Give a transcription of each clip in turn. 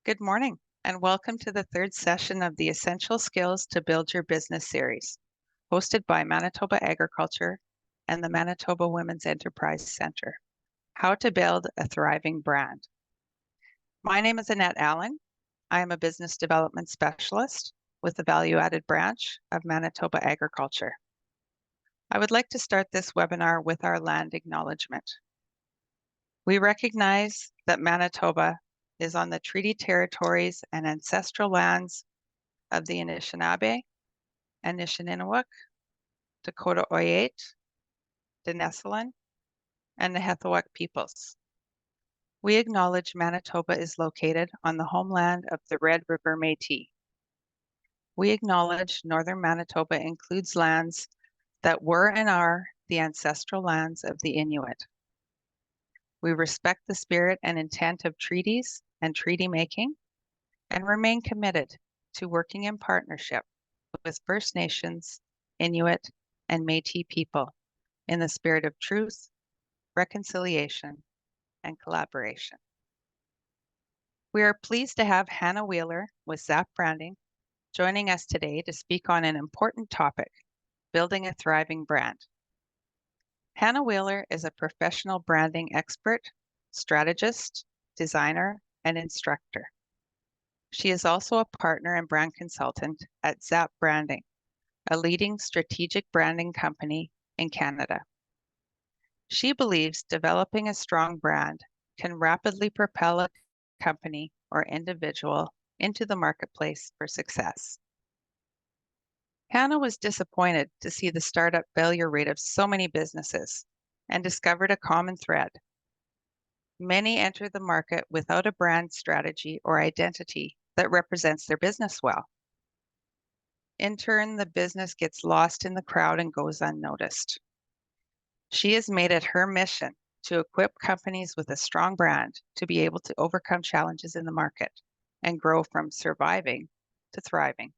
Good morning, and welcome to the third session of the Essential Skills to Build Your Business series, hosted by Manitoba Agriculture and the Manitoba Women's Enterprise Centre, How to Build a Thriving Brand. My name is Annette Allen. I am a business development specialist with the value-added branch of Manitoba Agriculture. I would like to start this webinar with our land acknowledgement. We recognize that Manitoba is on the treaty territories and ancestral lands of the Anishinaabe, Anishinaabe, Dakota Oyate, Denessilan, and the Nehethawak peoples. We acknowledge Manitoba is located on the homeland of the Red River Métis. We acknowledge Northern Manitoba includes lands that were and are the ancestral lands of the Inuit. We respect the spirit and intent of treaties and treaty making and remain committed to working in partnership with First Nations, Inuit, and Métis people in the spirit of truth, reconciliation, and collaboration. We are pleased to have Hannah Wheeler with Zap Branding joining us today to speak on an important topic, building a thriving brand. Hannah Wheeler is a professional branding expert, strategist, designer, and instructor. She is also a partner and brand consultant at Zap Branding, a leading strategic branding company in Canada. She believes developing a strong brand can rapidly propel a company or individual into the marketplace for success. Hannah was disappointed to see the startup failure rate of so many businesses and discovered a common thread. Many enter the market without a brand strategy or identity that represents their business well. In turn, the business gets lost in the crowd and goes unnoticed. She has made it her mission to equip companies with a strong brand to be able to overcome challenges in the market and grow from surviving to thriving.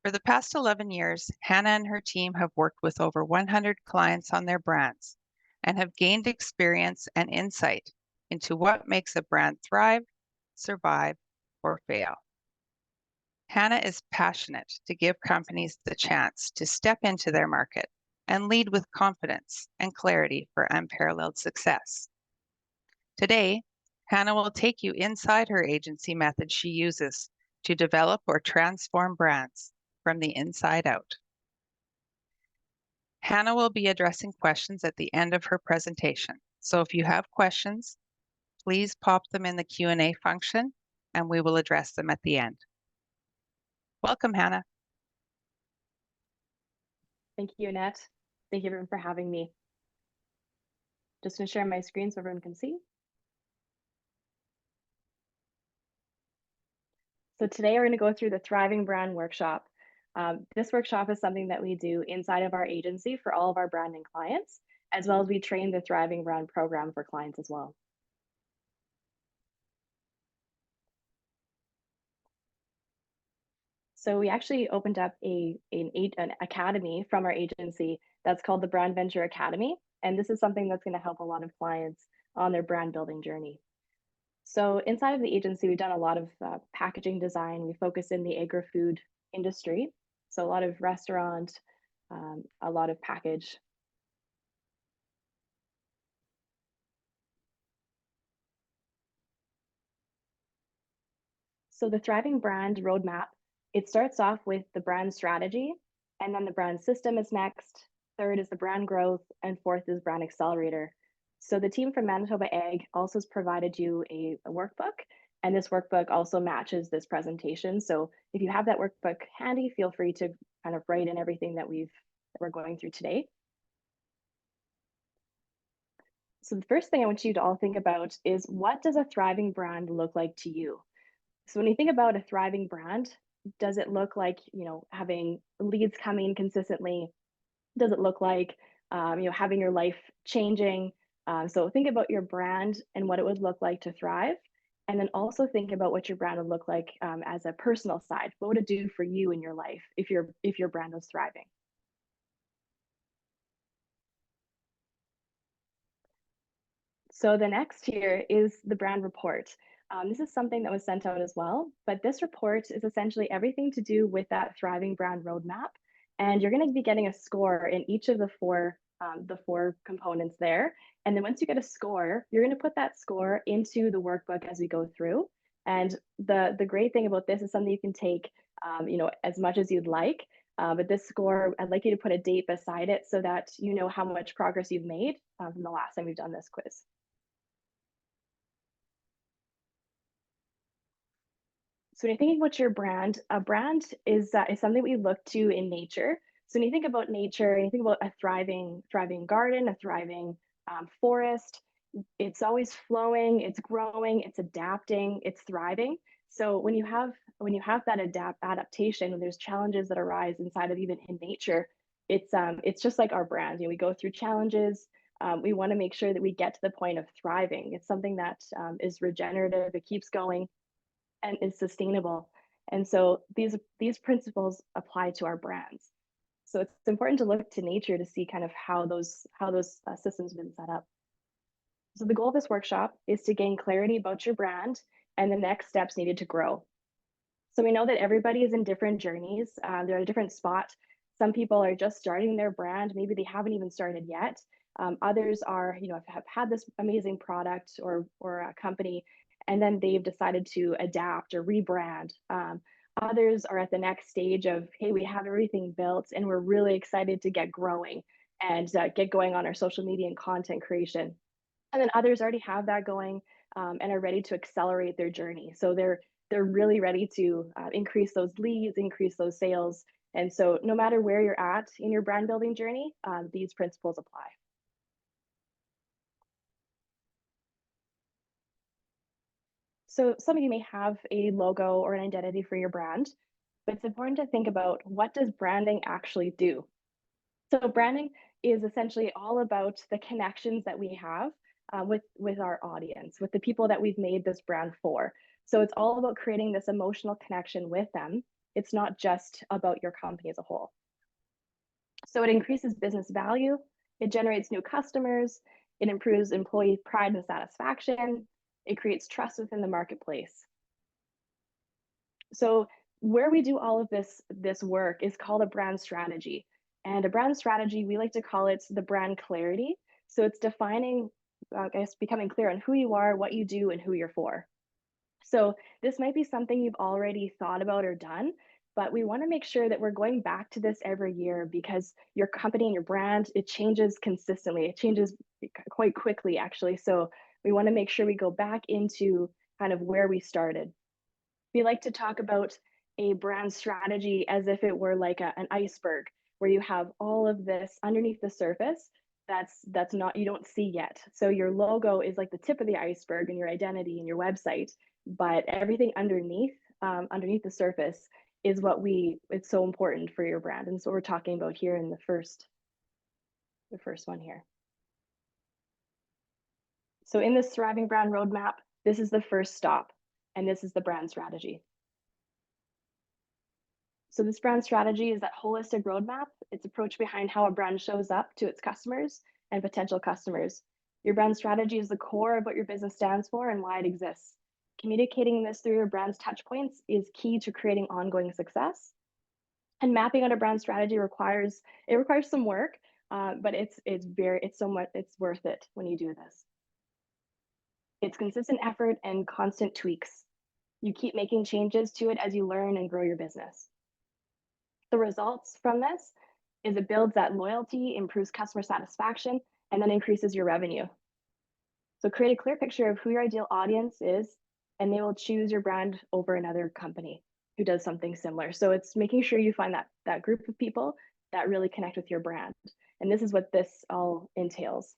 For the past 11 years, Hannah and her team have worked with over 100 clients on their brands and have gained experience and insight into what makes a brand thrive, survive, or fail. Hannah is passionate to give companies the chance to step into their market and lead with confidence and clarity for unparalleled success. Today, Hannah will take you inside her agency method she uses to develop or transform brands from the inside out. Hannah will be addressing questions at the end of her presentation. So if you have questions, please pop them in the Q&A function and we will address them at the end. Welcome, Hannah. Thank you, Annette. Thank you everyone for having me. Just going to share my screen so everyone can see. So today we're going to go through the Thriving Brand Workshop. This workshop is something that we do inside of our agency for all of our branding clients, as well as we train the Thriving Brand program for clients as well. So we actually opened up an academy from our agency that's called the Brand Venture Academy. And this is something that's going to help a lot of clients on their brand building journey. So inside of the agency, we've done a lot of packaging design. We focus in the agri-food industry. So a lot of restaurant, a lot of package. So the Thriving Brand Roadmap, it starts off with the brand strategy, and then the brand system is next. Third is the brand growth, and fourth is brand accelerator. So the team from Manitoba Ag also has provided you a workbook, and this workbook also matches this presentation. So if you have that workbook handy, feel free to kind of write in everything that we're going through today. So the first thing I want you to all think about is, what does a thriving brand look like to you? So when you think about a thriving brand, does it look like, having leads coming consistently? Does it look like, having your life changing? So think about your brand and what it would look like to thrive. And then also think about what your brand would look like as a personal side. What would it do for you in your life if your brand was thriving? So the next here is the brand report. This is something that was sent out as well, but this report is essentially everything to do with that thriving brand roadmap. And you're going to be getting a score in each of the four components there. And then once you get a score, you're going to put that score into the workbook as we go through. And the great thing about this is something you can take, as much as you'd like. But this score, I'd like you to put a date beside it so that you know how much progress you've made from the last time we've done this quiz. So when you're thinking about your brand, a brand is something we look to in nature. So when you think about nature, and you think about a thriving garden, a thriving forest, it's always flowing, it's growing, it's adapting, it's thriving. So when you have that adaptation, when there's challenges that arise inside of even in nature, it's just like our brand. We go through challenges. We want to make sure that we get to the point of thriving. It's something that is regenerative. It keeps going and is sustainable. And so these principles apply to our brands. So it's important to look to nature to see kind of how those systems have been set up. So the goal of this workshop is to gain clarity about your brand and the next steps needed to grow. So we know that everybody is in different journeys. They're at a different spot. Some people are just starting their brand. Maybe they haven't even started yet. Others are, have had this amazing product or a company, and then they've decided to adapt or rebrand. Others are at the next stage of, hey, we have everything built and we're really excited to get growing and get going on our social media and content creation. And then others already have that going and are ready to accelerate their journey. So they're really ready to increase those leads, increase those sales. And so no matter where you're at in your brand building journey, these principles apply. So some of you may have a logo or an identity for your brand, but it's important to think about, what does branding actually do? So branding is essentially all about the connections that we have with our audience, with the people that we've made this brand for. So it's all about creating this emotional connection with them. It's not just about your company as a whole. So it increases business value, it generates new customers, it improves employee pride and satisfaction, it creates trust within the marketplace. So where we do all of this work is called a brand strategy. And a brand strategy, we like to call it the brand clarity. So it's defining, becoming clear on who you are, what you do, and who you're for. So this might be something you've already thought about or done, but we want to make sure that we're going back to this every year, because your company and your brand, it changes consistently. It changes quite quickly, actually. So we want to make sure we go back into kind of where we started. We like to talk about a brand strategy as if it were like an iceberg, where you have all of this underneath the surface that's not, you don't see yet. So your logo is like the tip of the iceberg, and your identity and your website, but everything underneath the surface is it's so important for your brand. And so we're talking about here in the first one here. So in this thriving brand roadmap, this is the first stop, and this is the brand strategy. So this brand strategy is that holistic roadmap. It's approach behind how a brand shows up to its customers and potential customers. Your brand strategy is the core of what your business stands for and why it exists. Communicating this through your brand's touch points is key to creating ongoing success. And mapping out a brand strategy requires some work, but it's worth it when you do this. It's consistent effort and constant tweaks. You keep making changes to it as you learn and grow your business. The results from this is it builds that loyalty, improves customer satisfaction, and then increases your revenue. So create a clear picture of who your ideal audience is, and they will choose your brand over another company who does something similar. So it's making sure you find that group of people that really connect with your brand. And this is what this all entails.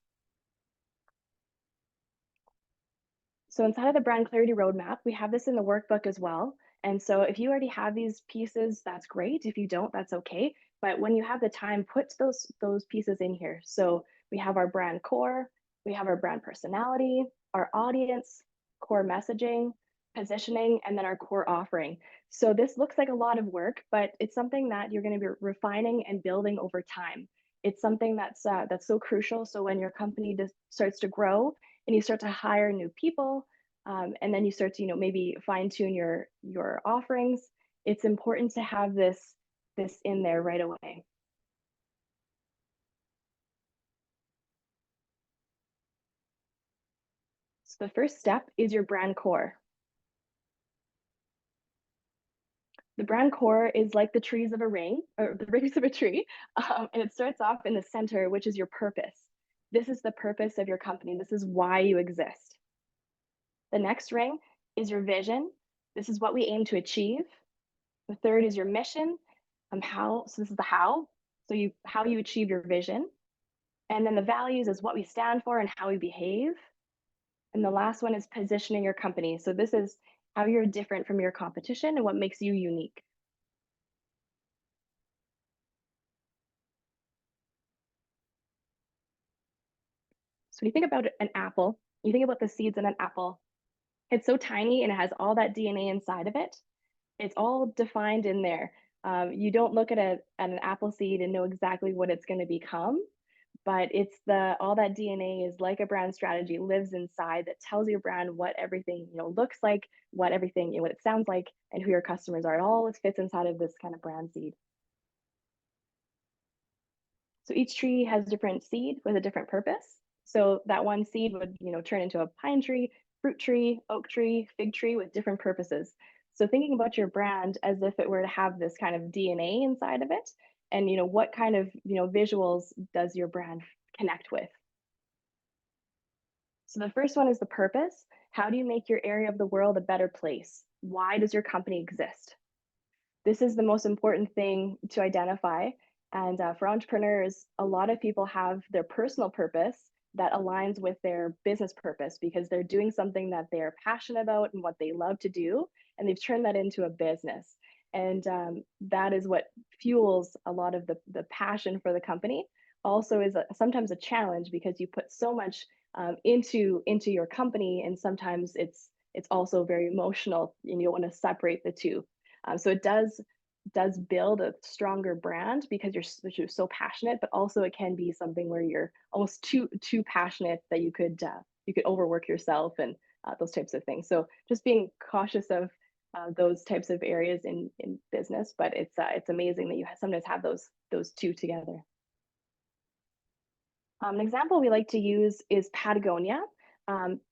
So inside of the brand clarity roadmap, we have this in the workbook as well. And so if you already have these pieces, that's great. If you don't, that's okay. But when you have the time, put those pieces in here. So we have our brand core, we have our brand personality, our audience, core messaging, positioning, and then our core offering. So this looks like a lot of work, but it's something that you're going to be refining and building over time. It's something that's so crucial. So when your company starts to grow and you start to hire new people, and then you start to, maybe fine tune your offerings, it's important to have this in there right away. So the first step is your brand core. The brand core is like the trees of a ring, or the rings of a tree, and it starts off in the center, which is your purpose. This is the purpose of your company. This is why you exist. The next ring is your vision. This is what we aim to achieve. The third is your mission. How, so this is the how. So how you achieve your vision. And then the values is what we stand for and how we behave. And the last one is positioning your company. So this is how you're different from your competition and what makes you unique. So when you think about an apple, you think about the seeds in an apple. It's so tiny and it has all that DNA inside of it. It's all defined in there. You don't look at an apple seed and know exactly what it's going to become, but it's the all that DNA is like a brand strategy lives inside that tells your brand what everything looks like, what everything what it sounds like, and who your customers are. It all fits inside of this kind of brand seed. So each tree has different seed with a different purpose. So that one seed would, turn into a pine tree, fruit tree, oak tree, fig tree with different purposes. So thinking about your brand as if it were to have this kind of DNA inside of it, and what kind of visuals does your brand connect with? So the first one is the purpose. How do you make your area of the world a better place? Why does your company exist? This is the most important thing to identify. And for entrepreneurs, a lot of people have their personal purpose that aligns with their business purpose because they're doing something that they're passionate about and what they love to do, and they've turned that into a business. And that is what fuels a lot of the passion for the company. Also, is sometimes a challenge because you put so much into your company, and sometimes it's also very emotional, and you want to separate the two. So it does build a stronger brand because you're so passionate, but also it can be something where you're almost too passionate that you could overwork yourself and those types of things. So just being cautious of those types of areas in business, but it's amazing that you sometimes have those two together. An example we like to use is Patagonia.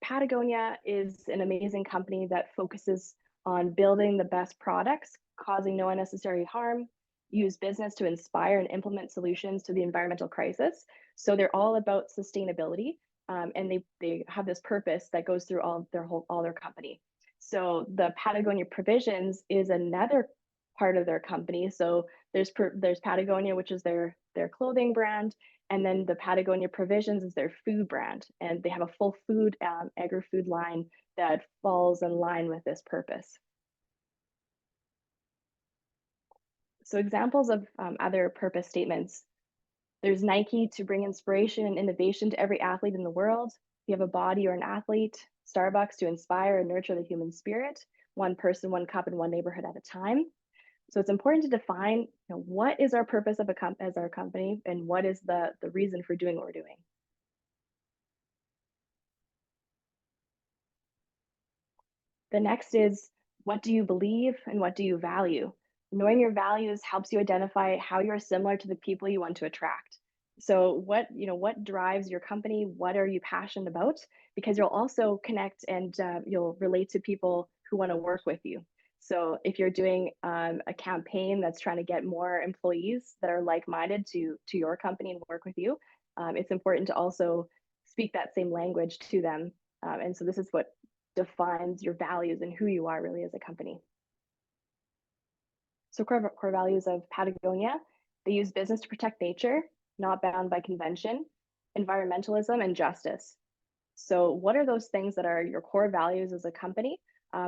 Patagonia is an amazing company that focuses on building the best products, causing no unnecessary harm, use business to inspire and implement solutions to the environmental crisis. So they're all about sustainability, and they have this purpose that goes through all their company. So the Patagonia Provisions is another part of their company. So there's Patagonia, which is their clothing brand, and then the Patagonia Provisions is their food brand, and they have a full food agri-food line that falls in line with this purpose. So examples of other purpose statements. There's Nike to bring inspiration and innovation to every athlete in the world. If you have a body or an athlete. Starbucks to inspire and nurture the human spirit. One person, one cup, in one neighborhood at a time. So it's important to define, what is our purpose of as our company, and what is the reason for doing what we're doing. The next is, what do you believe and what do you value? Knowing your values helps you identify how you're similar to the people you want to attract. So what drives your company? What are you passionate about? Because you'll also connect and you'll relate to people who want to work with you. So if you're doing a campaign that's trying to get more employees that are like-minded to your company and work with you, it's important to also speak that same language to them. And so this is what defines your values and who you are really as a company. So core values of Patagonia, they use business to protect nature, not bound by convention, environmentalism, and justice. So what are those things that are your core values as a company?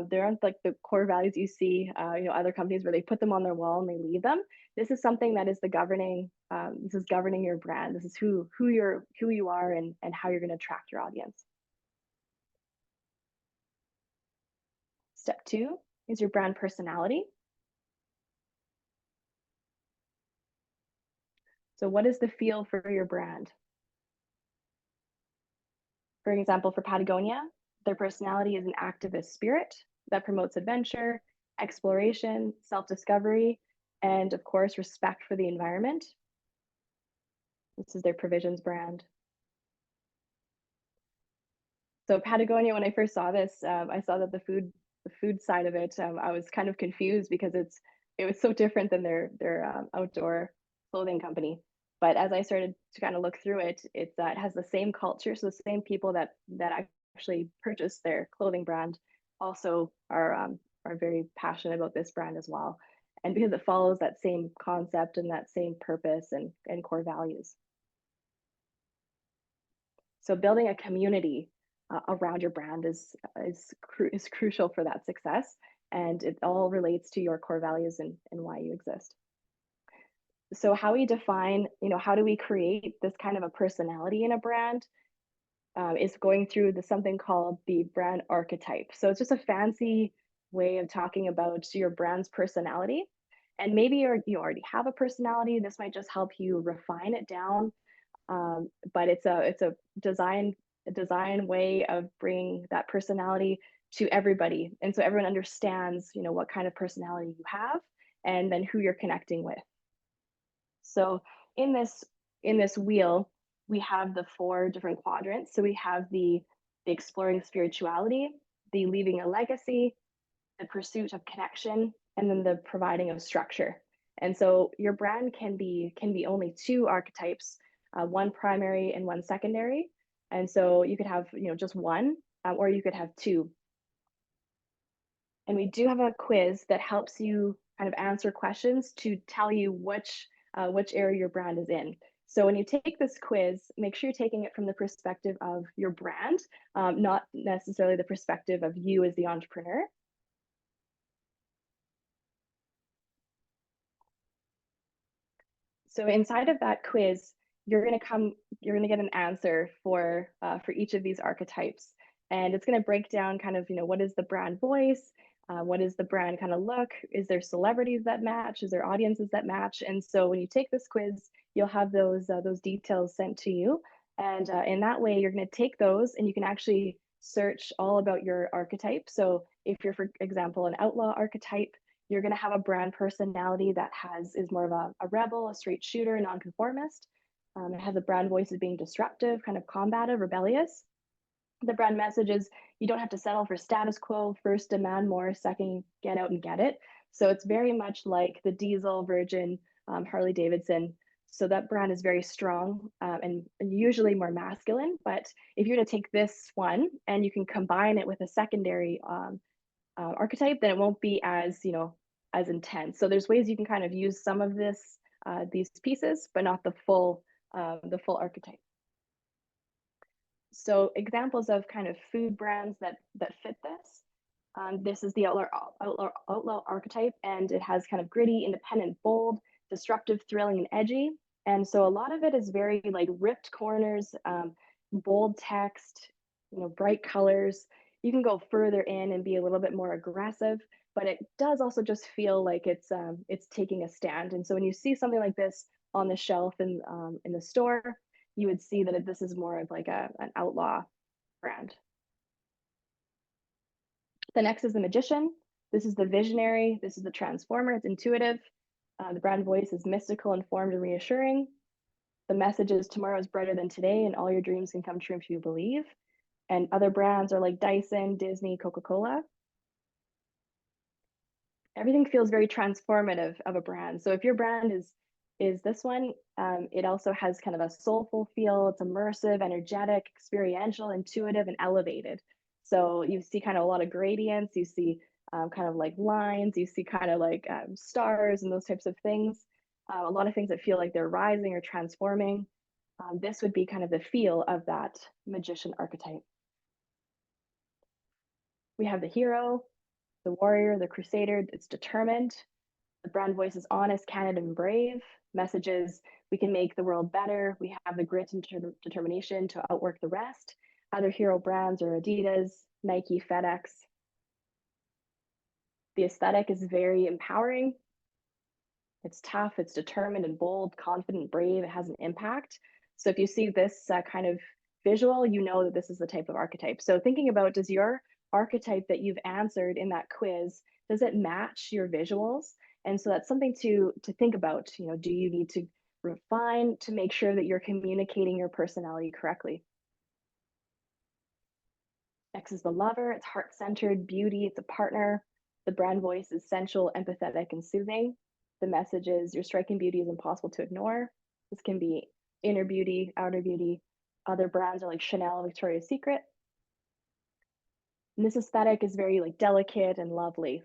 There aren't like the core values you see, other companies where they put them on their wall and they leave them. This is something that is this is governing your brand. This is who you are and how you're going to attract your audience. Step 2 is your brand personality. So what is the feel for your brand? For example, for Patagonia, their personality is an activist spirit that promotes adventure, exploration, self discovery, and of course, respect for the environment. This is their Provisions brand. So Patagonia, when I first saw this, I saw that the food side of it, I was kind of confused because it was so different than their outdoor clothing company. But as I started to kind of look through it, it has the same culture, so the same people that actually purchase their clothing brand also are very passionate about this brand as well, and because it follows that same concept and that same purpose and core values. So building a community around your brand is crucial for that success, and it all relates to your core values and why you exist. So how we define, how do we create this kind of a personality in a brand? Is going through something called the brand archetype. So it's just a fancy way of talking about your brand's personality. And maybe you already have a personality. This might just help you refine it down, but it's a design way of bringing that personality to everybody, and so everyone understands what kind of personality you have and then who you're connecting with. So in this wheel, we have the four different quadrants. So we have the exploring spirituality, the leaving a legacy, the pursuit of connection, and then the providing of structure. And so your brand can be only two archetypes, one primary and one secondary. And so you could have just one, or you could have two. And we do have a quiz that helps you kind of answer questions to tell you which area your brand is in. So when you take this quiz, make sure you're taking it from the perspective of your brand, not necessarily the perspective of you as the entrepreneur. So inside of that quiz, you're going to get an answer for each of these archetypes, and it's going to break down kind of what is the brand voice, what is the brand kind of look, is there celebrities that match, is there audiences that match, and so when you take this quiz, you'll have those details sent to you, and in that way, you're going to take those and you can actually search all about your archetype. So if you're, for example, an outlaw archetype, you're going to have a brand personality that is more of a rebel, a straight shooter, nonconformist. It has a brand voice as being disruptive, kind of combative, rebellious. The brand message is you don't have to settle for status quo. First, demand more. Second, get out and get it. So it's very much like the Diesel, Virgin, Harley Davidson. So that brand is very strong and usually more masculine. But if you're to take this one and you can combine it with a secondary archetype, then it won't be as intense. So there's ways you can kind of use some of these pieces, but not the full archetype. So examples of kind of food brands that fit this. This is the outlaw archetype, and it has kind of gritty, independent, bold, disruptive, thrilling, and edgy. And so a lot of it is very like ripped corners, bold text, bright colors. You can go further in and be a little bit more aggressive, but it does also just feel like it's taking a stand. And so when you see something like this on the shelf in the store, you would see that this is more of like an outlaw brand. The next is the magician. This is the visionary. This is the transformer. It's intuitive. The brand voice is mystical, informed, and reassuring. The message is tomorrow is brighter than today, and all your dreams can come true if you believe. And other brands are like Dyson, Disney, Coca-Cola. Everything feels very transformative of a brand. So if your brand is this one, it also has kind of a soulful feel. It's immersive, energetic, experiential, intuitive, and elevated. So you see kind of a lot of gradients. You see kind of like lines. You see kind of like stars and those types of things. A lot of things that feel like they're rising or transforming. This would be kind of the feel of that magician archetype. We have the hero, the warrior, the crusader. It's determined. The brand voice is honest, candid, and brave. Messages, we can make the world better. We have the grit and determination to outwork the rest. Other hero brands are Adidas, Nike, FedEx. The aesthetic is very empowering. It's tough, it's determined and bold, confident, brave. It has an impact. So if you see this kind of visual, you know that this is the type of archetype. So thinking about, does your archetype that you've answered in that quiz, does it match your visuals? And so that's something to think about. You know, do you need to refine to make sure that you're communicating your personality correctly? Next is the lover. It's heart-centered, beauty, it's a partner. The brand voice is sensual, empathetic, and soothing. The message is your striking beauty is impossible to ignore. This can be inner beauty, outer beauty. Other brands are like Chanel, Victoria's Secret. And this aesthetic is very like delicate and lovely.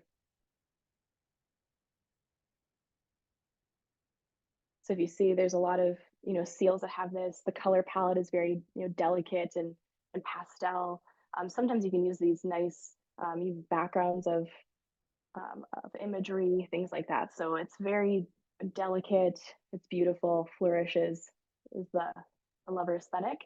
So if you see, there's a lot of, you know, seals that have this. The color palette is very, you know, delicate and pastel. Sometimes you can use these nice backgrounds of imagery, things like that. So it's very delicate. It's beautiful. Flourishes is the lover aesthetic.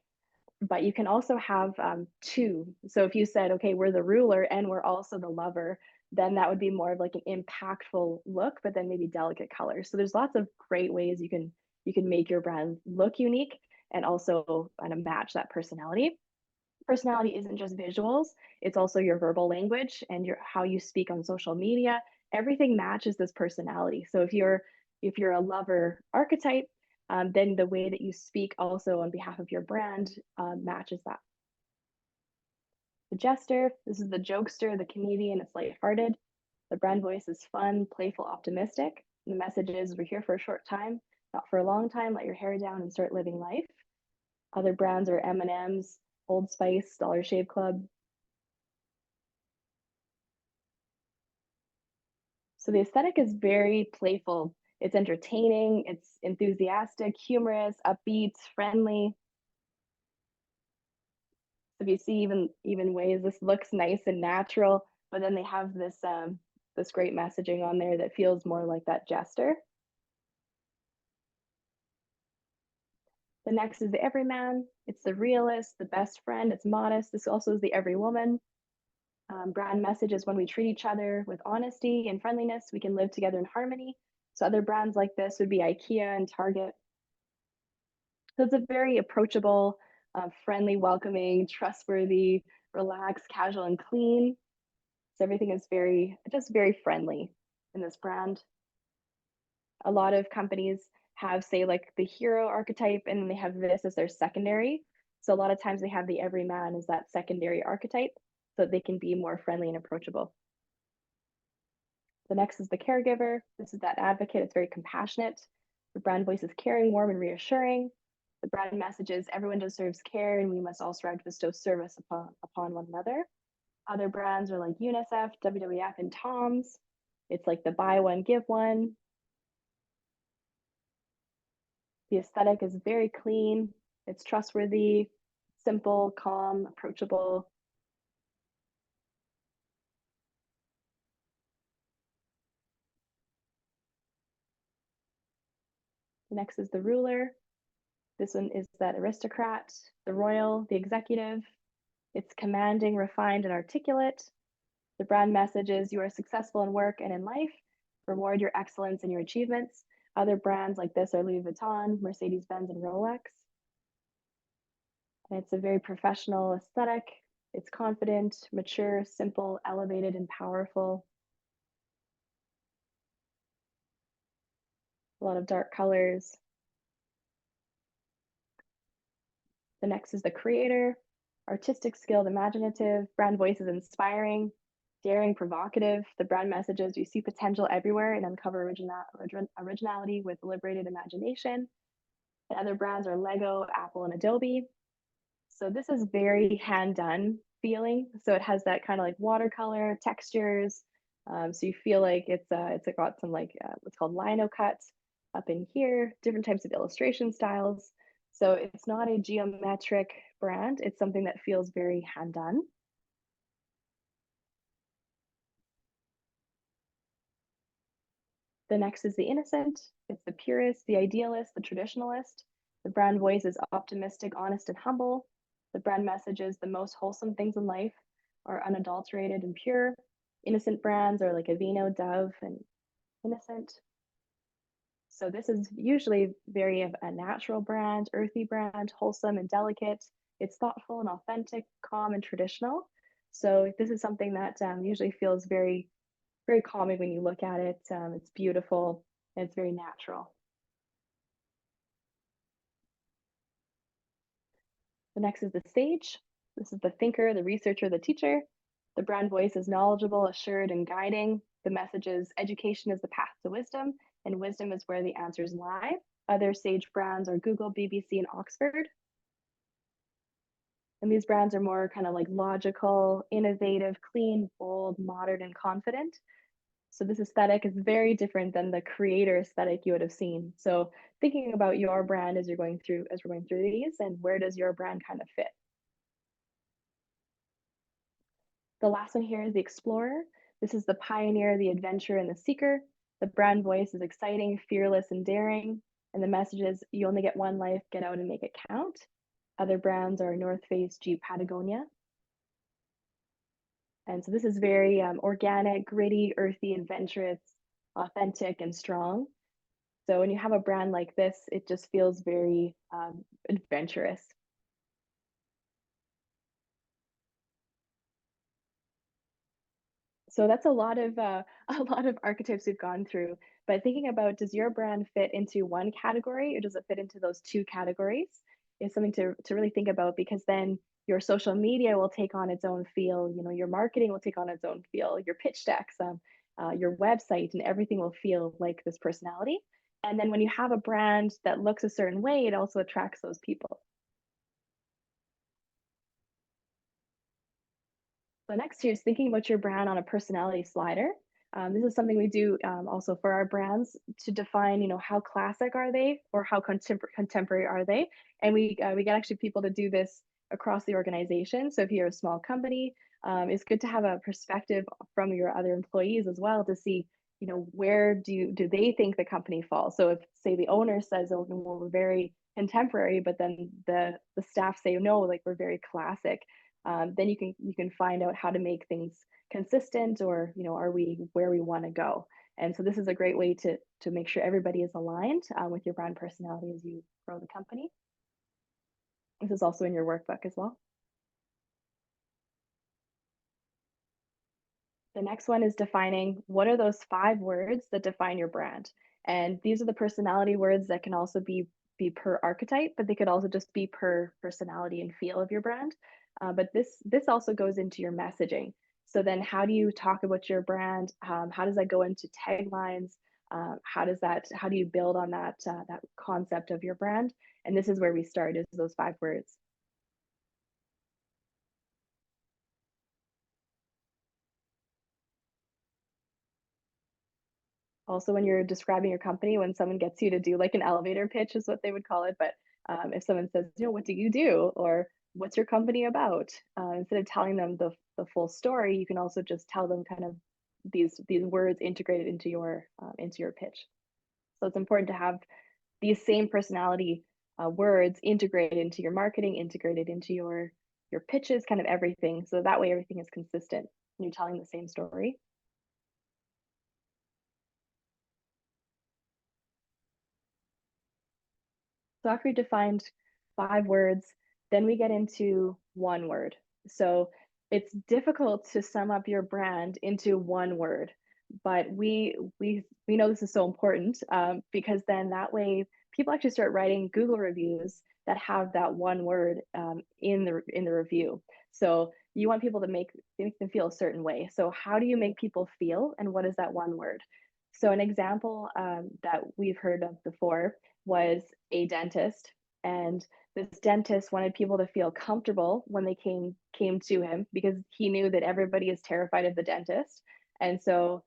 But you can also have two. So if you said, okay, we're the ruler and we're also the lover, then that would be more of like an impactful look, but then maybe delicate colors. So there's lots of great ways you can make your brand look unique and also kind of match that personality. Personality isn't just visuals, it's also your verbal language and your how you speak on social media. Everything matches this personality. So if you're a lover archetype, then the way that you speak also on behalf of your brand matches that. The jester, this is the jokester, the comedian, it's lighthearted. The brand voice is fun, playful, optimistic. And the message is we're here for a short time, not for a long time. Let your hair down and start living life. Other brands are M&M's, Old Spice, Dollar Shave Club. So the aesthetic is very playful. It's entertaining, it's enthusiastic, humorous, upbeat, friendly. So if you see even ways this looks nice and natural, but then they have this great messaging on there that feels more like that jester. The next is the everyman. It's the realist, the best friend. It's modest. This also is the every woman. Brand message is when we treat each other with honesty and friendliness, we can live together in harmony. So other brands like this would be IKEA and Target. So it's a very approachable, friendly, welcoming, trustworthy, relaxed, casual, and clean. So everything is very friendly in this brand. A lot of companies have, say, like the hero archetype, and then they have this as their secondary. So a lot of times they have the everyman as that secondary archetype so they can be more friendly and approachable. The next is the caregiver. This is that advocate. It's very compassionate. The brand voice is caring, warm, and reassuring. The brand message is everyone deserves care and we must all strive to bestow service upon one another. Other brands are like UNICEF, WWF, and Tom's. It's like the buy one, give one. The aesthetic is very clean. It's trustworthy, simple, calm, approachable. The next is the ruler. This one is that aristocrat, the royal, the executive. It's commanding, refined, and articulate. The brand message is you are successful in work and in life. Reward your excellence and your achievements. Other brands like this are Louis Vuitton, Mercedes-Benz, and Rolex. And it's a very professional aesthetic. It's confident, mature, simple, elevated, and powerful. A lot of dark colors. The next is the creator, artistic, skilled, imaginative. Brand voice is inspiring, daring, provocative. The brand message is we see potential everywhere and uncover originality with liberated imagination. And other brands are Lego, Apple, and Adobe. So this is very hand done feeling. So it has that kind of like watercolor textures. So you feel like it's got some like what's called lino cuts up in here, different types of illustration styles. So it's not a geometric brand. It's something that feels very hand done. The next is the innocent. It's the purist, the idealist, the traditionalist. The brand voice is optimistic, honest, and humble. The brand message is the most wholesome things in life are unadulterated and pure. Innocent brands are like Aveeno, Dove, and Innocent. So this is usually very a natural brand, earthy brand, wholesome and delicate. It's thoughtful and authentic, calm and traditional. So this is something that usually feels very, very calming when you look at it. It's beautiful and it's very natural. The next is the sage. This is the thinker, the researcher, the teacher. The brand voice is knowledgeable, assured, and guiding. The message is education is the path to wisdom, and wisdom is where the answers lie. Other sage brands are Google, BBC, and Oxford. And these brands are more kind of like logical, innovative, clean, bold, modern, and confident. So this aesthetic is very different than the creator aesthetic you would have seen. So thinking about your brand as we're going through these, and where does your brand kind of fit? The last one here is the explorer. This is the pioneer, the adventurer, and the seeker. The brand voice is exciting, fearless, and daring. And the message is you only get one life, get out and make it count. Other brands are North Face, Jeep, Patagonia. And so this is very organic, gritty, earthy, adventurous, authentic, and strong. So when you have a brand like this, it just feels very adventurous. So that's a lot of a lot of archetypes we've gone through. But thinking about, does your brand fit into one category or does it fit into those two categories is something to really think about, because then your social media will take on its own feel. You know, your marketing will take on its own feel. Your pitch decks, your website, and everything will feel like this personality. And then when you have a brand that looks a certain way, it also attracts those people. So next here is thinking about your brand on a personality slider. This is something we do also for our brands to define, you know, how classic are they or how contemporary are they? And we get actually people to do this across the organization. So if you're a small company, it's good to have a perspective from your other employees as well to see, you know, where do they think the company falls? So if say the owner says, oh, well, we're very contemporary, but then the staff say no, like we're very classic, then you can find out how to make things consistent, or you know, are we where we want to go. And so this is a great way to make sure everybody is aligned with your brand personality as you grow the company. This is also in your workbook as well. The next one is defining what are those 5 words that define your brand. And these are the personality words that can also be per archetype, but they could also just be per personality and feel of your brand. But this also goes into your messaging. So then, how do you talk about your brand? How does that go into taglines? How do you build on that concept of your brand? And this is where we start, is those 5 words. Also, when you're describing your company, when someone gets you to do like an elevator pitch is what they would call it. But if someone says, you know, what do you do, or what's your company about, instead of telling them the full story, you can also just tell them kind of these words integrated into your pitch. So it's important to have these same personality words integrated into your marketing, integrated into your pitches, kind of everything, so that way everything is consistent and you're telling the same story. So after we defined 5 words, then we get into one word. So it's difficult to sum up your brand into one word, but we know this is so important, because then that way people actually start writing Google reviews that have that one word in the review. So you want people to make them feel a certain way. So how do you make people feel, and what is that one word? So an example that we've heard of before was a dentist, and this dentist wanted people to feel comfortable when they came to him, because he knew that everybody is terrified of the dentist. And so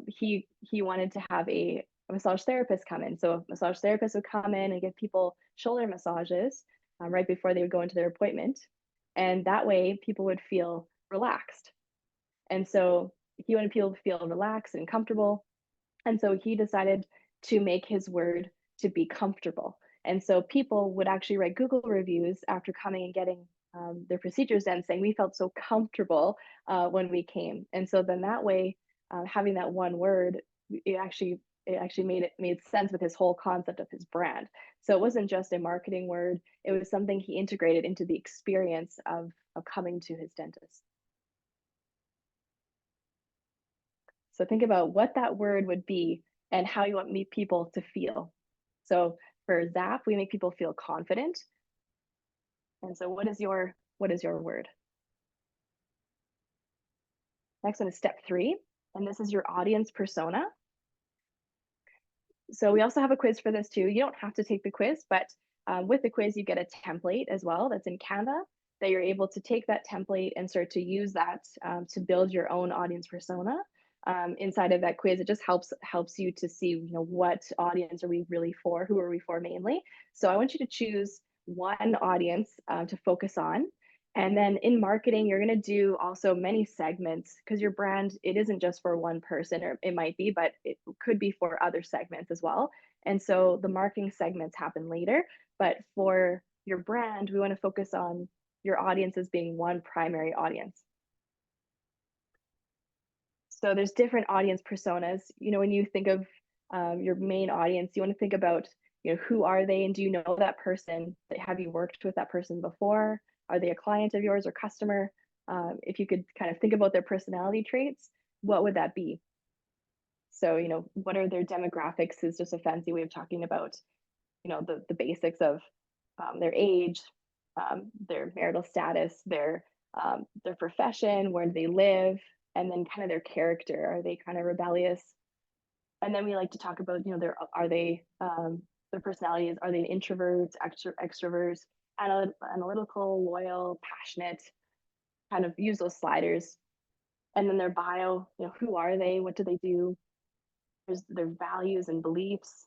he wanted to have a massage therapist come in. So a massage therapist would come in and give people shoulder massages right before they would go into their appointment, and that way people would feel relaxed. And so he wanted people to feel relaxed and comfortable, and so he decided to make his word to be comfortable. And so people would actually write Google reviews after coming and getting their procedures done, saying, we felt so comfortable when we came. And so then that way, having that one word, it actually it actually made sense with his whole concept of his brand. So it wasn't just a marketing word, it was something he integrated into the experience of coming to his dentist. So think about what that word would be and how you want people to feel. So for Zap, we make people feel confident. And so what is your word? Next one is step 3, and this is your audience persona. So we also have a quiz for this too. You don't have to take the quiz, but with the quiz, you get a template as well that's in Canva that you're able to take that template and start to use that to build your own audience persona. Inside of that quiz, it just helps you to see, you know, what audience are we really for, who are we for mainly. So I want you to choose one audience to focus on. And then in marketing, you're going to do also many segments because your brand, it isn't just for one person, or it might be, but it could be for other segments as well. And so the marketing segments happen later. But for your brand, we want to focus on your audience as being one primary audience. So there's different audience personas. You know, when you think of your main audience, you want to think about, you know, who are they, and do you know that person? Have you worked with that person before? Are they a client of yours or customer? If you could kind of think about their personality traits, what would that be? So, you know, what are their demographics is just a fancy way of talking about, you know, the basics of their age, their marital status, their profession, where do they live, and then kind of their character. Are they kind of rebellious? And then we like to talk about, you know, their personalities. Are they introverts, extroverts, analytical, loyal, passionate? Kind of use those sliders. And then their bio, you know, who are they? What do they do? There's their values and beliefs.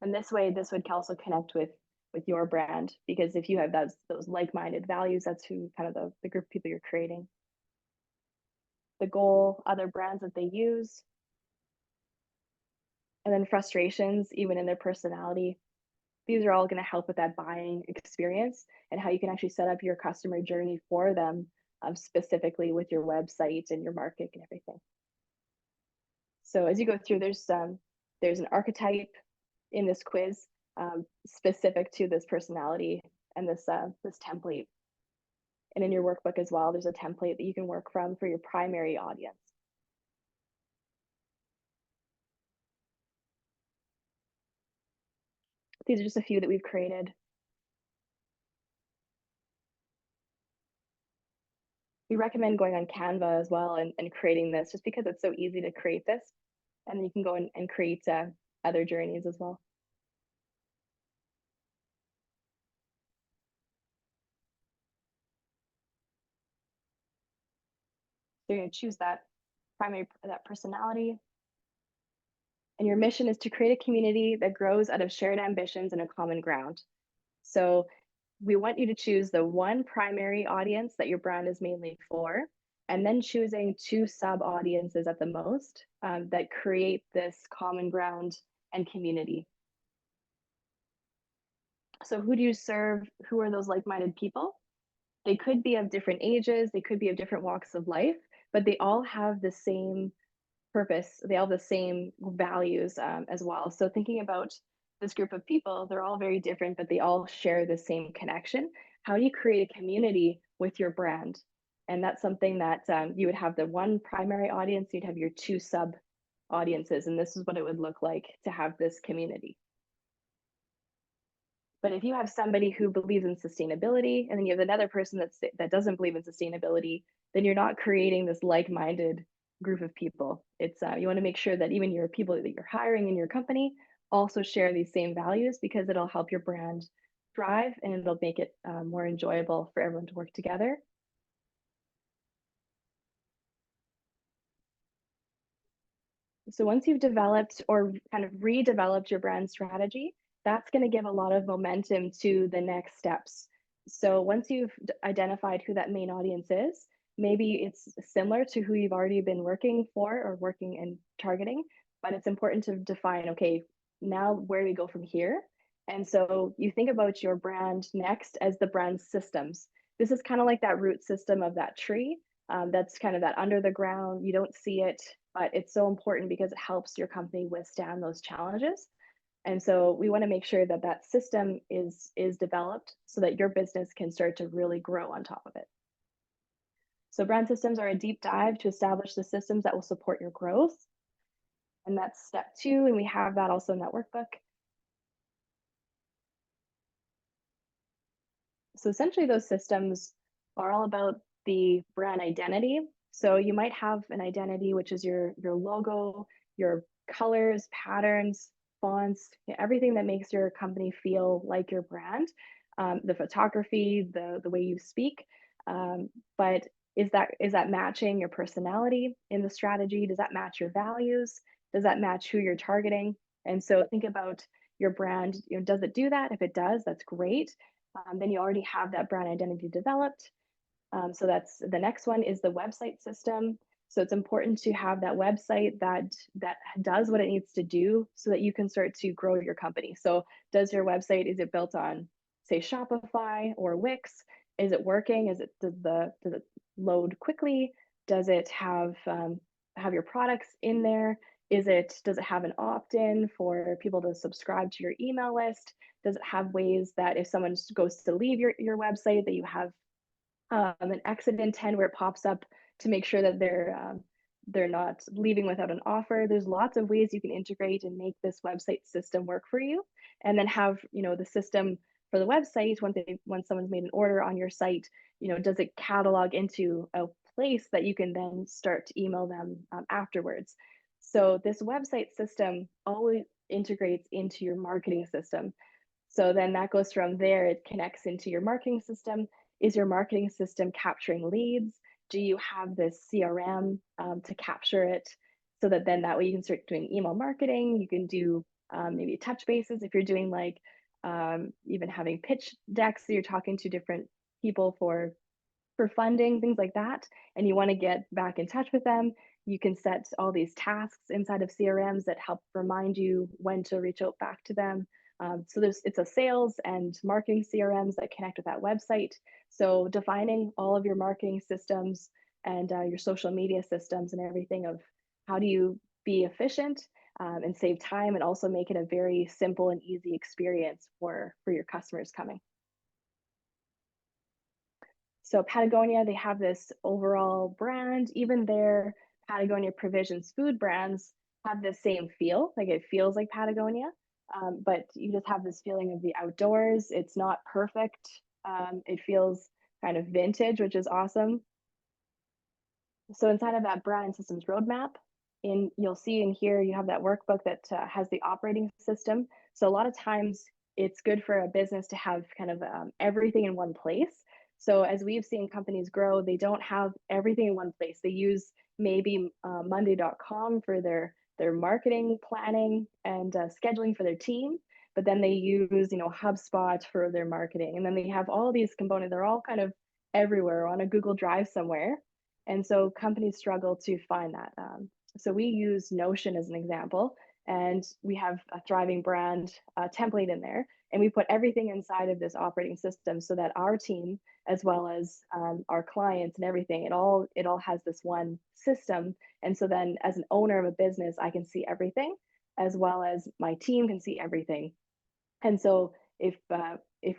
And this way, this would also connect with your brand, because if you have those like-minded values, that's who kind of the group of people you're creating. The goal, other brands that they use, and then frustrations, even in their personality. These are all going to help with that buying experience and how you can actually set up your customer journey for them, specifically with your website and your marketing and everything. So as you go through, there's an archetype in this quiz specific to this personality and this template. And in your workbook as well, there's a template that you can work from for your primary audience. These are just a few that we've created. We recommend going on Canva as well and creating this, just because it's so easy to create this. And then you can go and create other journeys as well. So you're going to choose that personality. And your mission is to create a community that grows out of shared ambitions and a common ground. So we want you to choose the one primary audience that your brand is mainly for, and then choosing 2 sub audiences at the most that create this common ground and community. So who do you serve? Who are those like-minded people? They could be of different ages, they could be of different walks of life, but they all have the same purpose. They all have the same values as well. So thinking about this group of people, they're all very different, but they all share the same connection. How do you create a community with your brand? And that's something that you would have the one primary audience, you'd have your 2 sub audiences, and this is what it would look like to have this community. But if you have somebody who believes in sustainability, and then you have another person that doesn't believe in sustainability, then you're not creating this like-minded group of people. It's you want to make sure that even your people that you're hiring in your company also share these same values, because it'll help your brand thrive and it'll make it more enjoyable for everyone to work together. So once you've developed or kind of redeveloped your brand strategy, that's going to give a lot of momentum to the next steps. So once you've identified who that main audience is, maybe it's similar to who you've already been working for or working and targeting, but it's important to define, okay, now where do we go from here? And so you think about your brand next as the brand systems. This is kind of like that root system of that tree. That's kind of that under the ground. You don't see it but it's so important because it helps your company withstand those challenges. And so we want to make sure that that system is developed so that your business can start to really grow on top of it. So brand systems are a deep dive to establish the systems that will support your growth. And that's step two. And we have that also in that workbook. So essentially those systems are all about the brand identity. So you might have an identity, which is your logo, your colors, patterns, fonts, everything that makes your company feel like your brand, the photography, the way you speak. But is that matching your personality in the strategy? Does that match your values? Does that match who you're targeting? And so think about your brand. Does it do that? If it does, that's great. Then you already have that brand identity developed. So that's the next one is the website system. So it's important to have that website that does what it needs to do so that you can start to grow your company. So does your website, is it built on, say, Shopify or Wix? Is it working? Does it load quickly? Does it have your products in there? Does it have an opt-in for people to subscribe to your email list? Does it have ways that if someone goes to leave your website, that you have an exit intent where it pops up to make sure that they're not leaving without an offer? There's lots of ways you can integrate and make this website system work for you, and then have the system for the website once someone's made an order on your site. Does it catalog into a place that you can then start to email them afterwards? So this website system always integrates into your marketing system. So then that goes from there, it connects into your marketing system. Is your marketing system capturing leads? Do you have this CRM to capture it so that then that way you can start doing email marketing? You can do maybe touch bases if you're doing like even having pitch decks. So you're talking to different people for funding, things like that, and you want to get back in touch with them. You can set all these tasks inside of CRMs that help remind you when to reach out back to them. So it's a sales and marketing CRMs that connect with that website. So defining all of your marketing systems and your social media systems and everything of how do you be efficient and save time, and also make it a very simple and easy experience for your customers coming. So Patagonia, they have this overall brand. Even their Patagonia Provisions food brands have the same feel. Like it feels like Patagonia, but you just have this feeling of the outdoors. It's not perfect. It feels kind of vintage, which is awesome. So inside of that brand systems roadmap, you'll see in here you have that workbook that has the operating system. So a lot of times it's good for a business to have kind of everything in one place. So as we've seen companies grow, they don't have everything in one place. They use maybe Monday.com for their marketing planning and scheduling for their team, but then they use HubSpot for their marketing, and then they have all these components. They're all kind of everywhere on a Google Drive somewhere, and so companies struggle to find that. So we use Notion as an example, and we have a thriving brand template in there, and we put everything inside of this operating system so that our team, as well as our clients and everything, it all has this one system. And so then as an owner of a business, I can see everything, as well as my team can see everything. And so if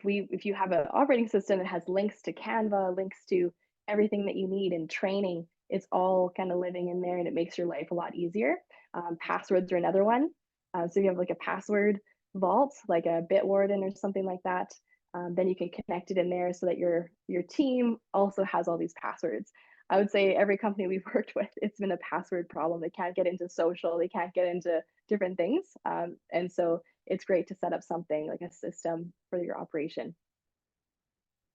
you have an operating system that has links to Canva, links to everything that you need in training, it's all kind of living in there, and it makes your life a lot easier. Passwords are another one. So if you have like a password vault, like a Bitwarden or something like that, then you can connect it in there so that your team also has all these passwords. I would say every company we've worked with, it's been a password problem. They can't get into social, they can't get into different things. And so it's great to set up something like a system for your operation.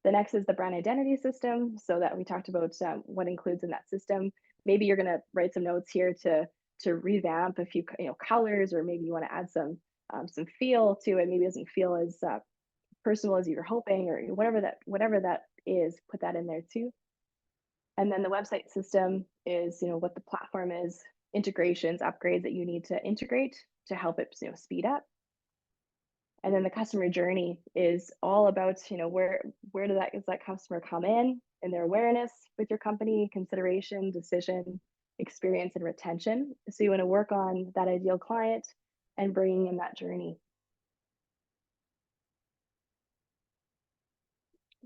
The next is the brand identity system. So that we talked about what includes in that system. Maybe you're going to write some notes here to revamp a few colors, or maybe you want to add some feel to it. Maybe it doesn't feel as personal as you're hoping, or whatever that is. Put that in there too. And then the website system is what the platform is, integrations, upgrades that you need to integrate to help it speed up. And then the customer journey is all about, where does that customer come in and their awareness with your company, consideration, decision, experience and retention. So you want to work on that ideal client and bringing in that journey.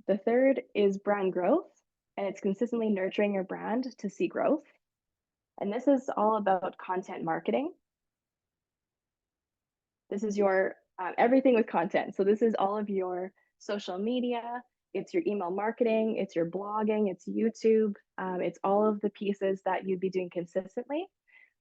The third is brand growth, and it's consistently nurturing your brand to see growth. And this is all about content marketing. This is your everything with content. So this is all of your social media, it's your email marketing, it's your blogging, it's YouTube, it's all of the pieces that you'd be doing consistently.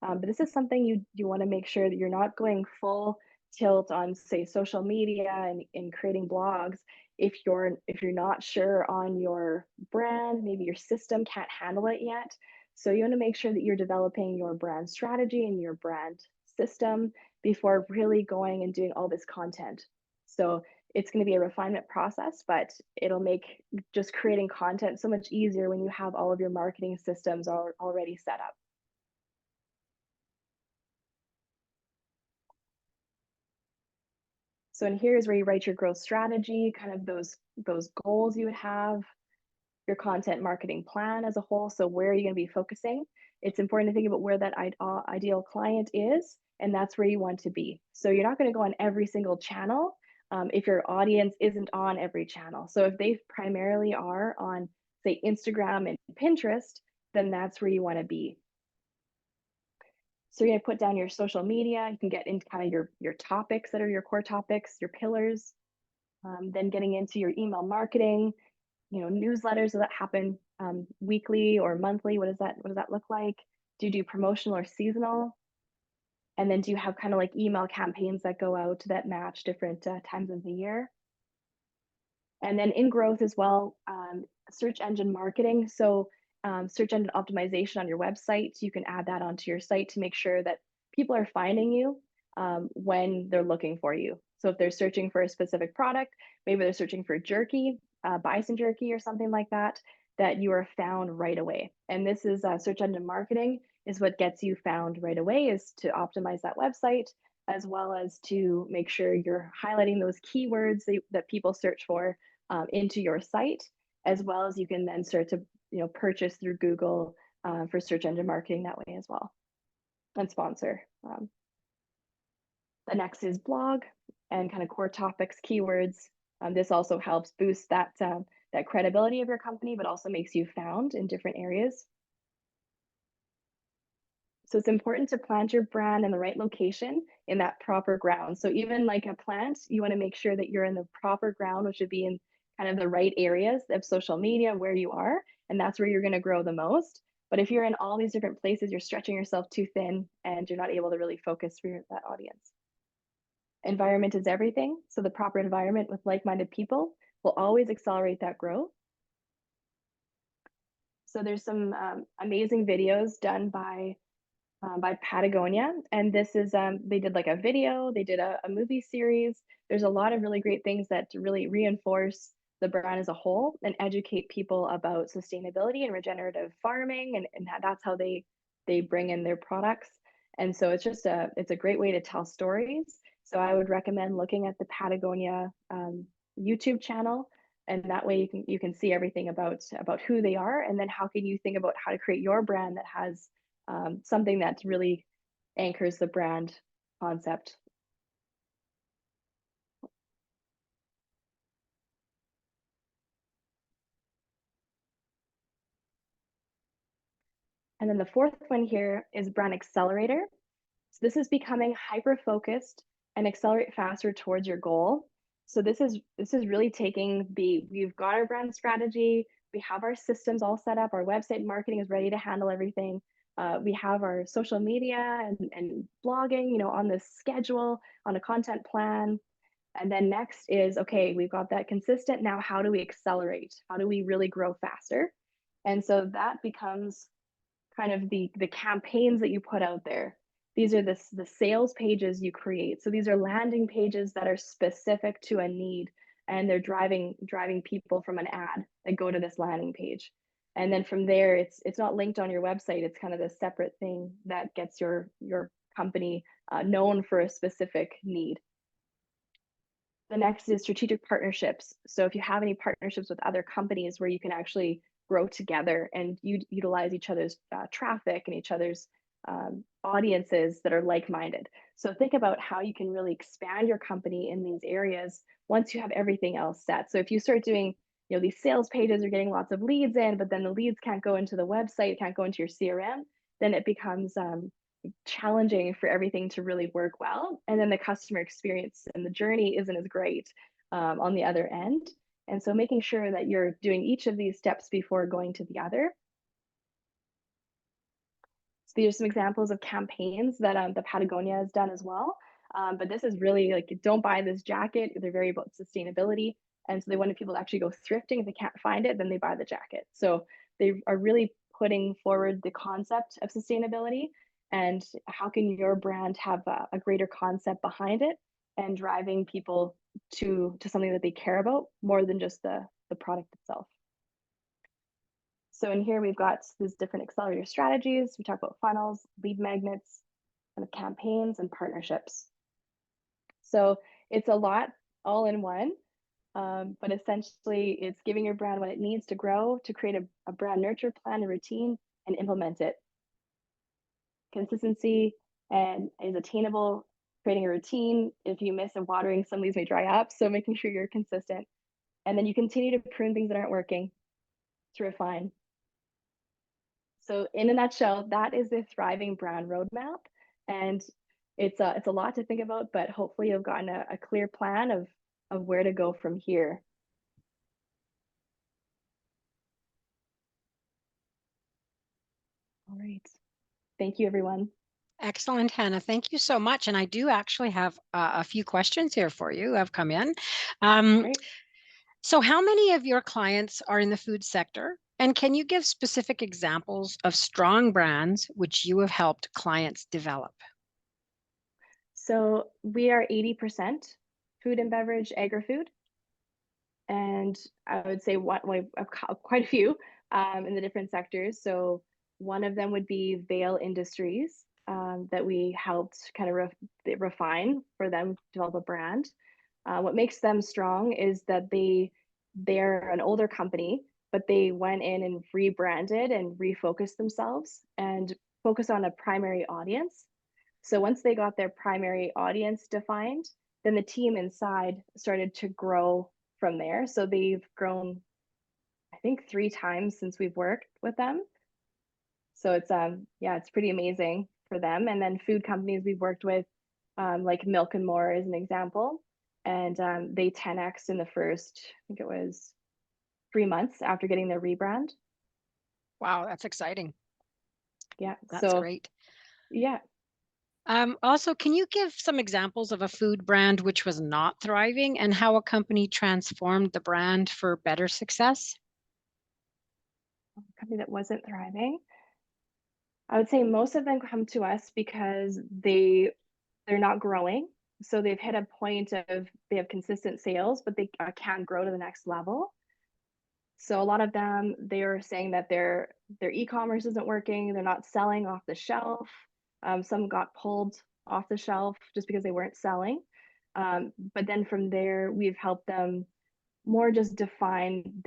But this is something you want to make sure that you're not going full tilt on, say, social media and creating blogs if you're not sure on your brand, maybe your system can't handle it yet. So you want to make sure that you're developing your brand strategy and your brand system before really going and doing all this content. So it's going to be a refinement process, but it'll make just creating content so much easier when you have all of your marketing systems already set up. So in here is where you write your growth strategy, kind of those goals you would have, your content marketing plan as a whole. So where are you going to be focusing? It's important to think about where that ideal client is, and that's where you want to be. So you're not going to go on every single channel if your audience isn't on every channel. So if they primarily are on, say, Instagram and Pinterest, then that's where you want to be. So you're going to put down your social media. You can get into kind of your topics that are your core topics, your pillars. Then getting into your email marketing, newsletters that happen weekly or monthly. What does that look like? Do you do promotional or seasonal? And then do you have kind of like email campaigns that go out that match different times of the year? And then in growth as well, search engine marketing. So search engine optimization on your website. You can add that onto your site to make sure that people are finding you when they're looking for you. So if they're searching for a specific product, maybe they're searching for jerky, bison jerky or something like that, that you are found right away. And this is search engine marketing is what gets you found right away, is to optimize that website, as well as to make sure you're highlighting those keywords that people search for into your site, as well as you can then start to purchase through Google for search engine marketing that way as well, and sponsor. The next is blog and kind of core topics, keywords. This also helps boost that credibility of your company, but also makes you found in different areas. So it's important to plant your brand in the right location in that proper ground. So even like a plant, you want to make sure that you're in the proper ground, which would be in kind of the right areas of social media where you are, and that's where you're going to grow the most. But if you're in all these different places, you're stretching yourself too thin and you're not able to really focus for that audience. Environment is everything. So the proper environment with like-minded people will always accelerate that growth. So there's some amazing videos done by Patagonia, and this is they did like a video, they did a movie series. There's a lot of really great things that really reinforce the brand as a whole and educate people about sustainability and regenerative farming, and that's how they bring in their products. And so it's a great way to tell stories. So I would recommend looking at the Patagonia YouTube channel, and that way you can see everything about who they are, and then how can you think about how to create your brand that has something that really anchors the brand concept. And then the fourth one here is brand accelerator. So this is becoming hyper focused and accelerate faster towards your goal. So this is really taking we've got our brand strategy, we have our systems all set up, our website marketing is ready to handle everything. We have our social media and blogging, on this schedule, on a content plan. And then next is, okay, we've got that consistent. Now, how do we accelerate? How do we really grow faster? And so that becomes kind of the campaigns that you put out there. These are the sales pages you create. So these are landing pages that are specific to a need, and they're driving people from an ad that go to this landing page. And then from there, it's not linked on your website. It's kind of this separate thing that gets your company known for a specific need. The next is strategic partnerships. So if you have any partnerships with other companies where you can actually grow together and utilize each other's traffic and each other's audiences that are like-minded. So think about how you can really expand your company in these areas once you have everything else set. So if you start doing, these sales pages are getting lots of leads in, but then the leads can't go into the website, can't go into your CRM, then it becomes challenging for everything to really work well. And then the customer experience and the journey isn't as great on the other end. And so making sure that you're doing each of these steps before going to the other. So these are some examples of campaigns that the Patagonia has done as well. But this is really like, don't buy this jacket. They're very about sustainability. And so they wanted people to actually go thrifting. If they can't find it, then they buy the jacket. So they are really putting forward the concept of sustainability and how can your brand have a greater concept behind it and driving people to something that they care about more than just the product itself. So in here, we've got these different accelerator strategies. We talk about funnels, lead magnets, kind of campaigns, and partnerships. So it's a lot all in one, but essentially it's giving your brand what it needs to grow, to create a brand nurture plan, a routine, and implement it. Consistency and is attainable, creating a routine. If you miss a watering, some leaves may dry up. So making sure you're consistent. And then you continue to prune things that aren't working to refine. So in a nutshell, that is the Thriving Brand Roadmap. And it's a lot to think about, but hopefully you've gotten a clear plan of where to go from here. All right. Thank you, everyone. Excellent, Hannah. Thank you so much. And I do actually have a few questions here for you have come in. Great. So how many of your clients are in the food sector? And can you give specific examples of strong brands which you have helped clients develop? So we are 80% food and beverage, agri-food. And I would say quite a few in the different sectors. So one of them would be Vale Industries that we helped kind of refine for them to develop a brand. What makes them strong is that they're an older company, but they went in and rebranded and refocused themselves and focused on a primary audience. So once they got their primary audience defined, then the team inside started to grow from there. So they've grown, I think, 3 times since we've worked with them. So it's it's pretty amazing for them. And then food companies we've worked with, like Milk and More is an example, and they 10x in the first, I think it was 3 months after getting their rebrand. Wow, that's exciting. Yeah, That's great. Yeah. Also, can you give some examples of a food brand which was not thriving and how a company transformed the brand for better success? A company that wasn't thriving. I would say most of them come to us because they're not growing. So they've hit a point of they have consistent sales, but they can't grow to the next level. So a lot of them, they're saying that their e-commerce isn't working. They're not selling off the shelf. Some got pulled off the shelf just because they weren't selling. But then from there, we've helped them more just define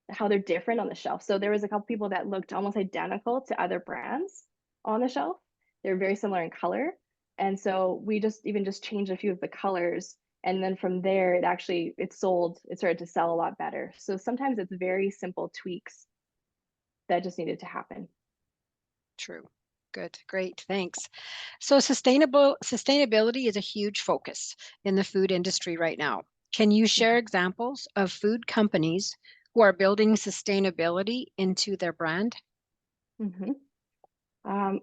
how they're different on the shelf. So there was a couple people that looked almost identical to other brands on the shelf. They're very similar in color. And so we just changed a few of the colors. And then from there, it started to sell a lot better. So sometimes it's very simple tweaks that just needed to happen. True. Good. Great. Thanks. So sustainability is a huge focus in the food industry right now. Can you share examples of food companies who are building sustainability into their brand? Mm-hmm.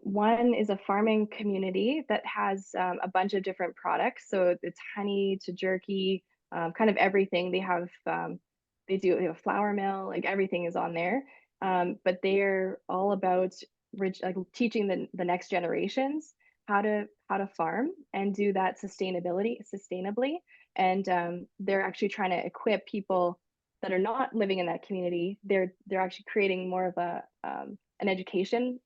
One is a farming community that has a bunch of different products. So it's honey to jerky, kind of everything. They have a flour mill, like everything is on there. But they're all about like teaching the next generations how to farm and do that sustainably. And they're actually trying to equip people that are not living in that community. They're actually creating more of an education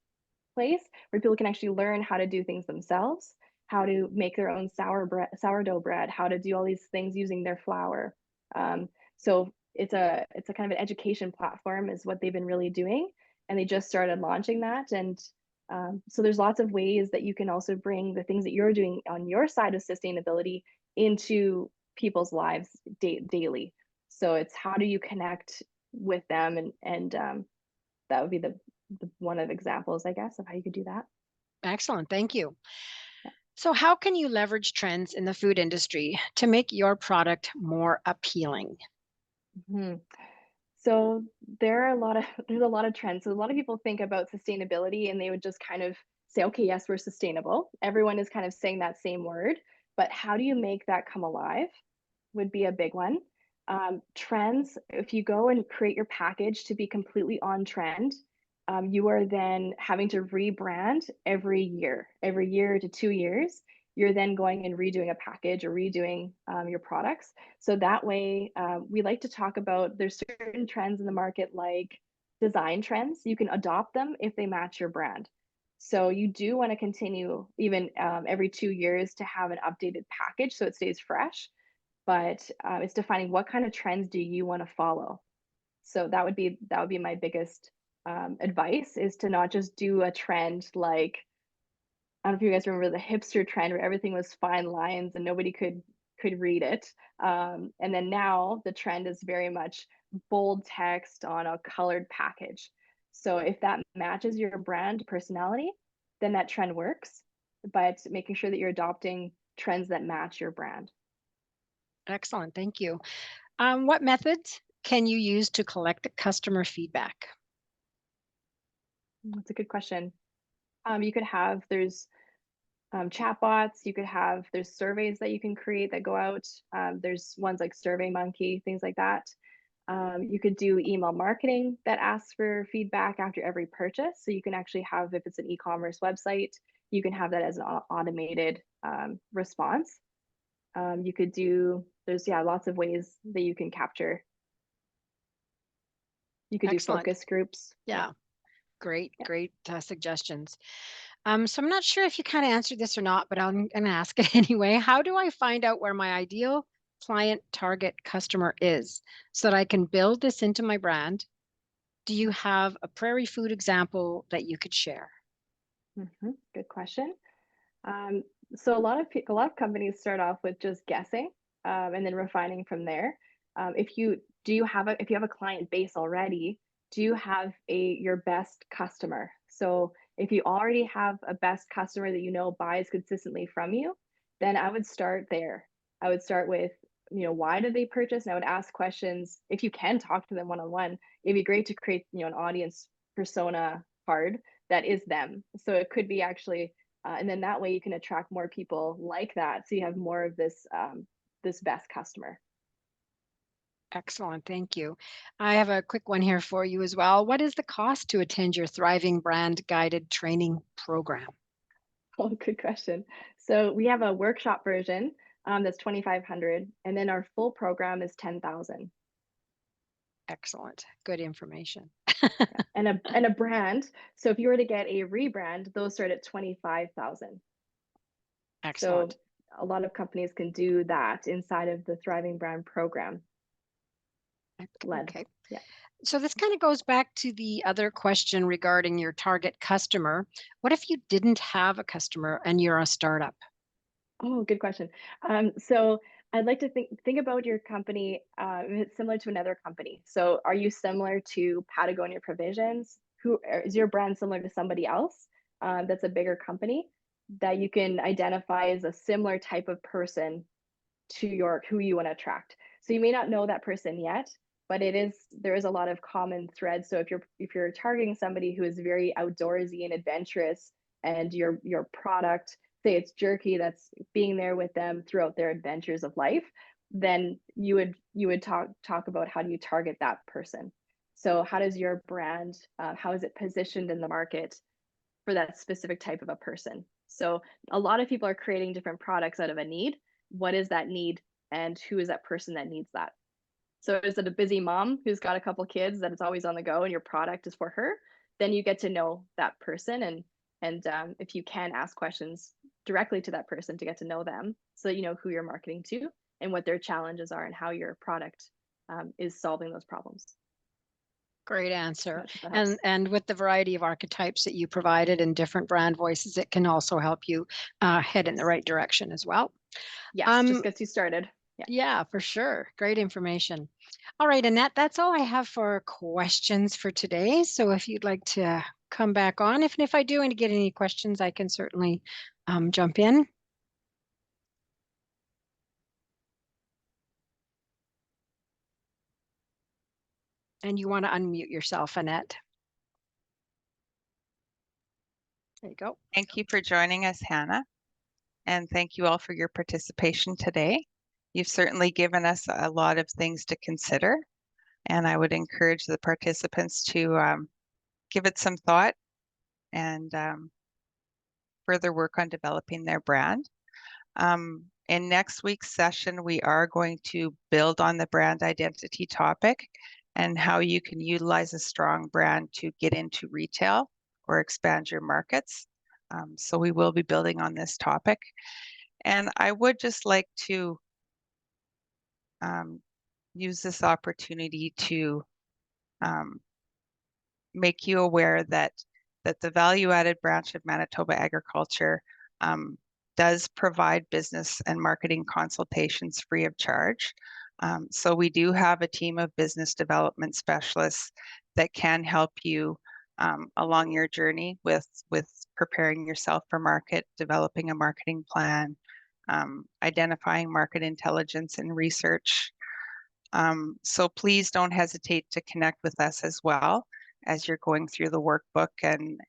place where people can actually learn how to do things themselves, how to make their own sourdough bread, how to do all these things using their flour. So it's a kind of an education platform is what they've been really doing, and they just started launching that. And so there's lots of ways that you can also bring the things that you're doing on your side of sustainability into people's lives daily. So it's how do you connect with them, and that would be the one of examples, I guess, of how you could do that. Excellent. Thank you. So, how can you leverage trends in the food industry to make your product more appealing? Mhm. So there are a lot of there's a lot of trends. So a lot of people think about sustainability and they would just kind of say, okay, yes, we're sustainable. Everyone is kind of saying that same word, but how do you make that come alive would be a big one. Trends, if you go and create your package to be completely on trend, you are then having to rebrand every year to 2 years. You're then going and redoing a package or redoing your products. So that way, we like to talk about there's certain trends in the market like design trends. You can adopt them if they match your brand. So you do want to continue even every 2 years to have an updated package so it stays fresh. But it's defining what kind of trends do you want to follow. So that would be my biggest advice is to not just do a trend like I don't know if you guys remember the hipster trend where everything was fine lines and nobody could read it. And then now the trend is very much bold text on a colored package. So if that matches your brand personality, then that trend works. But making sure that you're adopting trends that match your brand. Excellent. Thank you. What methods can you use to collect the customer feedback? That's a good question. You could have there's chatbots. You could have there's surveys that you can create that go out. There's ones like SurveyMonkey, things like that. You could do email marketing that asks for feedback after every purchase. So you can actually have, if it's an e-commerce website, you can have that as an automated response. You could do, there's, yeah, lots of ways that you can capture. You could do Excellent. focus groups. Yeah. Great, Yeah. great suggestions. So I'm not sure if you kind of answered this or not, but I'm going to ask it anyway. How do I find out where my ideal client target customer is so that I can build this into my brand? Do you have a prairie food example that you could share? Good question. Um, so a lot of companies start off with just guessing and then refining from there. If you if you have a client base already, do you have a your best customer? So if you already have a best customer that you know buys consistently from you, then I would start there. I would start with, why did they purchase? And I would ask questions. If you can talk to them one on one, it'd be great to create, an audience persona card that is them. So it could be actually and then that way you can attract more people like that. So you have more of this best customer. Excellent. Thank you. I have a quick one here for you as well. What is the cost to attend your Thriving Brand Guided Training Program? Oh, good question. So we have a workshop version that's 2,500, and then our full program is 10,000. Excellent. Good information. And a brand. So if you were to get a rebrand, those start at 25,000. So Excellent. a lot of companies can do that inside of the Thriving Brand program led. Okay. Yeah. So this kind of goes back to the other question regarding your target customer. What if you didn't have a customer and you're a startup? Oh, good question. So I'd like to think about your company if it's similar to another company. So are you similar to Patagonia Provisions? Is your brand similar to somebody else that's a bigger company that you can identify as a similar type of person to your who you want to attract? So you may not know that person yet, but there is a lot of common threads. So if you're targeting somebody who is very outdoorsy and adventurous, and your product, say it's jerky that's being there with them throughout their adventures of life, then you would talk about how do you target that person. So how does your brand how is it positioned in the market for that specific type of a person? So a lot of people are creating different products out of a need. What is that need, and who is that person that needs that? So is it a busy mom who's got a couple kids that is always on the go and your product is for her? Then you get to know that person, and if you can ask questions directly to that person to get to know them, so that you know who you're marketing to and what their challenges are and how your product is solving those problems. Great answer. Not sure if that helps. And with the variety of archetypes that you provided and different brand voices, it can also help you head in the right direction as well. Yes, just gets you started. Yeah. Yeah, for sure. Great information. All right, Annette, that's all I have for questions for today. So if you'd like to come back on, if I do and get any questions, I can certainly jump in. And you want to unmute yourself, Annette. There you go. Thank you for joining us, Hannah. And thank you all for your participation today. You've certainly given us a lot of things to consider, and I would encourage the participants to give it some thought and further work on developing their brand. In next week's session, we are going to build on the brand identity topic and how you can utilize a strong brand to get into retail or expand your markets. So we will be building on this topic. And I would just like to use this opportunity to make you aware that the value-added branch of Manitoba Agriculture does provide business and marketing consultations free of charge. So we do have a team of business development specialists that can help you along your journey with preparing yourself for market, developing a marketing plan, identifying market intelligence and research. So please don't hesitate to connect with us as well as you're going through the workbook, and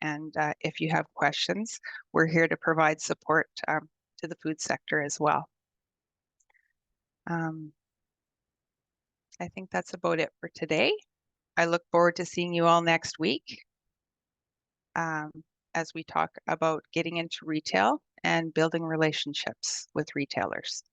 if you have questions, we're here to provide support to the food sector as well. I think that's about it for today. I look forward to seeing you all next week as we talk about getting into retail and building relationships with retailers.